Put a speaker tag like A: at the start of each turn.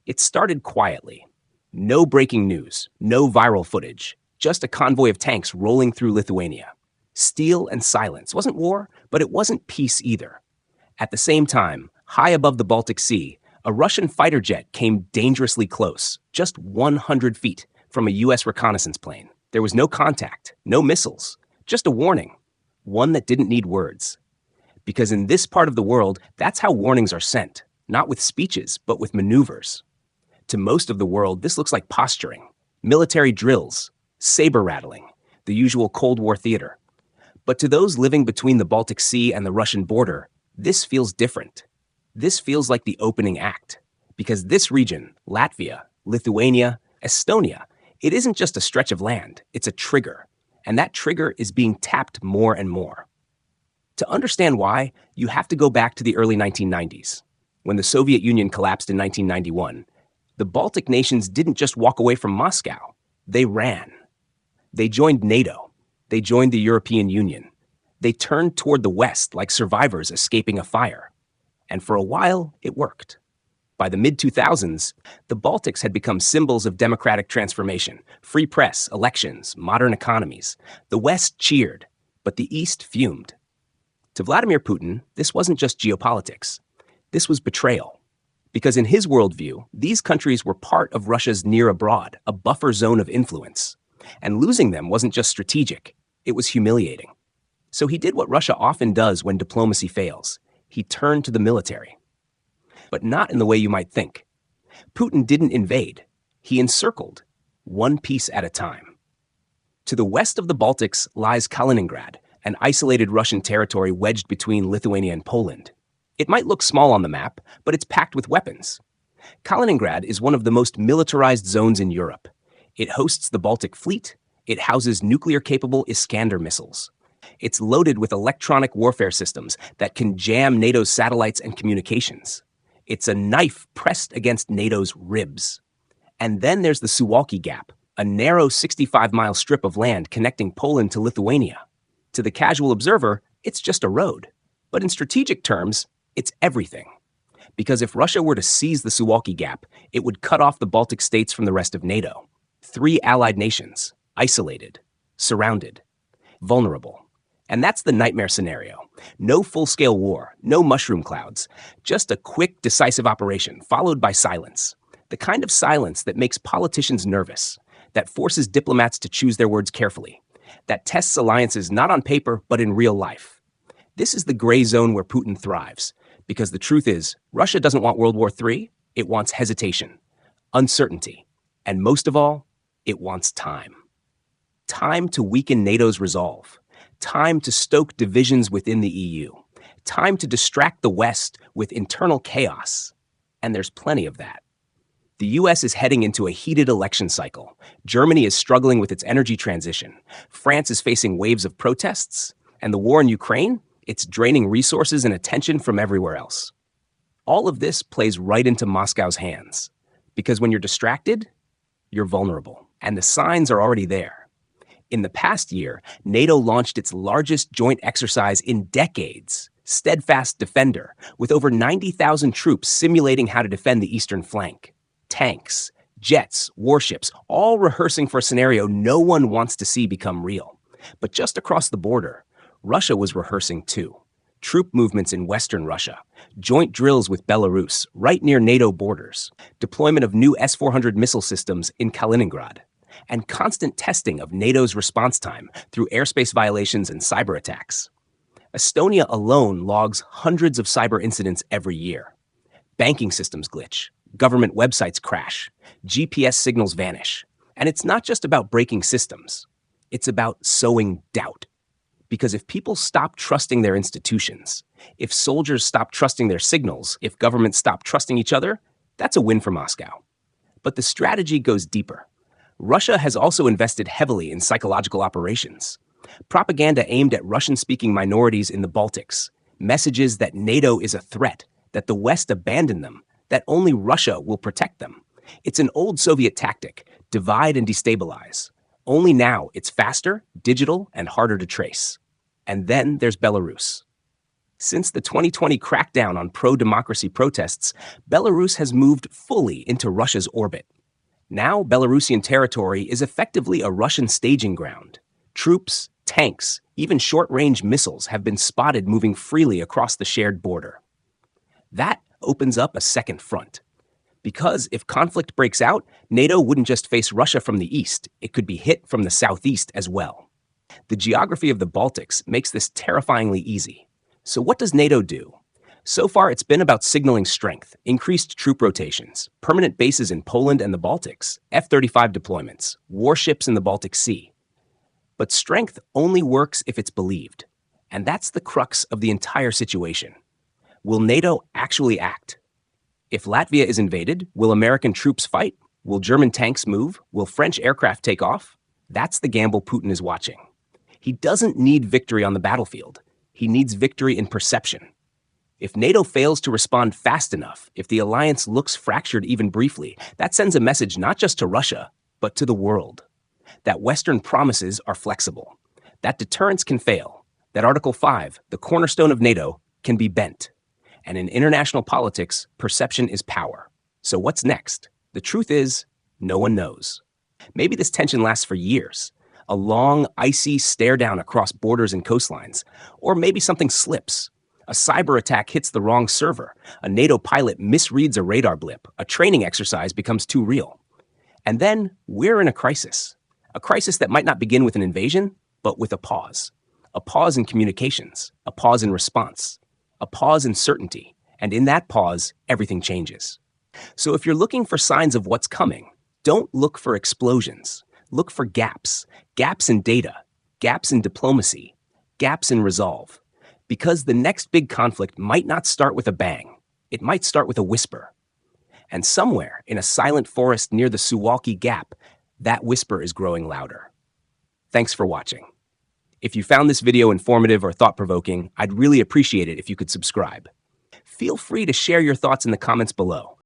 A: It started quietly. No breaking news, no viral footage, just a convoy of tanks rolling through Lithuania. Steel and silence. Wasn't war, but it wasn't peace either. At the same time, high above the Baltic Sea, a Russian fighter jet came dangerously close, just 100 feet from a U.S. reconnaissance plane. There was no contact, no missiles, just a warning, one that didn't need words. Because in this part of the world, that's how warnings are sent, not with speeches, but with maneuvers. To most of the world, this looks like posturing, military drills, saber rattling, the usual Cold War theater. But to those living between the Baltic Sea and the Russian border, this feels different. This feels like the opening act. Because this region, Latvia, Lithuania, Estonia, it isn't just a stretch of land, it's a trigger. And that trigger is being tapped more and more. To understand why, you have to go back to the early 1990s. When the Soviet Union collapsed in 1991, the Baltic nations didn't just walk away from Moscow, they ran. They joined NATO. They joined the European Union. They turned toward the West like survivors escaping a fire. And for a while, it worked. By the mid-2000s, the Baltics had become symbols of democratic transformation, free press, elections, modern economies. The West cheered, but the East fumed. To Vladimir Putin, this wasn't just geopolitics. This was betrayal. Because in his worldview, these countries were part of Russia's near abroad, a buffer zone of influence. And losing them wasn't just strategic, it was humiliating. So he did what Russia often does when diplomacy fails. He turned to the military. But not in the way you might think. Putin didn't invade. He encircled, one piece at a time. To the west of the Baltics lies Kaliningrad, an isolated Russian territory wedged between Lithuania and Poland. It might look small on the map, but it's packed with weapons. Kaliningrad is one of the most militarized zones in Europe. It hosts the Baltic Fleet. It houses nuclear-capable Iskander missiles. It's loaded with electronic warfare systems that can jam NATO's satellites and communications. It's a knife pressed against NATO's ribs. And then there's the Suwalki Gap, a narrow 65-mile strip of land connecting Poland to Lithuania. To the casual observer, it's just a road. But in strategic terms, it's everything. Because if Russia were to seize the Suwalki Gap, it would cut off the Baltic states from the rest of NATO. 3 allied nations, isolated, surrounded, vulnerable. And that's the nightmare scenario. No full-scale war, no mushroom clouds, just a quick, decisive operation, followed by silence. The kind of silence that makes politicians nervous, that forces diplomats to choose their words carefully, that tests alliances not on paper, but in real life. This is the gray zone where Putin thrives, because the truth is, Russia doesn't want World War III, it wants hesitation, uncertainty, and most of all, it wants time. Time to weaken NATO's resolve. Time to stoke divisions within the EU. Time to distract the West with internal chaos. And there's plenty of that. The US is heading into a heated election cycle. Germany is struggling with its energy transition. France is facing waves of protests. And the war in Ukraine, it's draining resources and attention from everywhere else. All of this plays right into Moscow's hands. Because when you're distracted, you're vulnerable. And the signs are already there. In the past year, NATO launched its largest joint exercise in decades, Steadfast Defender, with over 90,000 troops simulating how to defend the eastern flank. Tanks, jets, warships, all rehearsing for a scenario no one wants to see become real. But just across the border, Russia was rehearsing too. Troop movements in western Russia, joint drills with Belarus, right near NATO borders, deployment of new S-400 missile systems in Kaliningrad, and constant testing of NATO's response time through airspace violations and cyber attacks. Estonia alone logs hundreds of cyber incidents every year. Banking systems glitch, government websites crash, GPS signals vanish. And it's not just about breaking systems. It's about sowing doubt. Because if people stop trusting their institutions, if soldiers stop trusting their signals, if governments stop trusting each other, that's a win for Moscow. But the strategy goes deeper. Russia has also invested heavily in psychological operations. Propaganda aimed at Russian-speaking minorities in the Baltics. Messages that NATO is a threat, that the West abandoned them, that only Russia will protect them. It's an old Soviet tactic, divide and destabilize. Only now it's faster, digital, and harder to trace. And then there's Belarus. Since the 2020 crackdown on pro-democracy protests, Belarus has moved fully into Russia's orbit. Now, Belarusian territory is effectively a Russian staging ground. Troops, tanks, even short-range missiles have been spotted moving freely across the shared border. That opens up a second front. Because if conflict breaks out, NATO wouldn't just face Russia from the east, it could be hit from the southeast as well. The geography of the Baltics makes this terrifyingly easy. So what does NATO do? So far, it's been about signaling strength, increased troop rotations, permanent bases in Poland and the Baltics, F-35 deployments, warships in the Baltic Sea. But strength only works if it's believed. And that's the crux of the entire situation. Will NATO actually act? If Latvia is invaded, will American troops fight? Will German tanks move? Will French aircraft take off? That's the gamble Putin is watching. He doesn't need victory on the battlefield. He needs victory in perception. If NATO fails to respond fast enough, if the alliance looks fractured even briefly, that sends a message not just to Russia, but to the world. That Western promises are flexible. That deterrence can fail. That Article 5, the cornerstone of NATO, can be bent. And in international politics, perception is power. So what's next? The truth is, no one knows. Maybe this tension lasts for years. A long, icy stare down across borders and coastlines. Or maybe something slips. A cyber attack hits the wrong server. A NATO pilot misreads a radar blip. A training exercise becomes too real. And then we're in a crisis. A crisis that might not begin with an invasion, but with a pause. A pause in communications. A pause in response. A pause in certainty. And in that pause, everything changes. So if you're looking for signs of what's coming, don't look for explosions. Look for gaps. Gaps in data. Gaps in diplomacy. Gaps in resolve. Because the next big conflict might not start with a bang. It might start with a whisper. And somewhere in a silent forest near the Suwalki Gap, that whisper is growing louder. Thanks for watching. If you found this video informative or thought-provoking, I'd really appreciate it if you could subscribe. Feel free to share your thoughts in the comments below.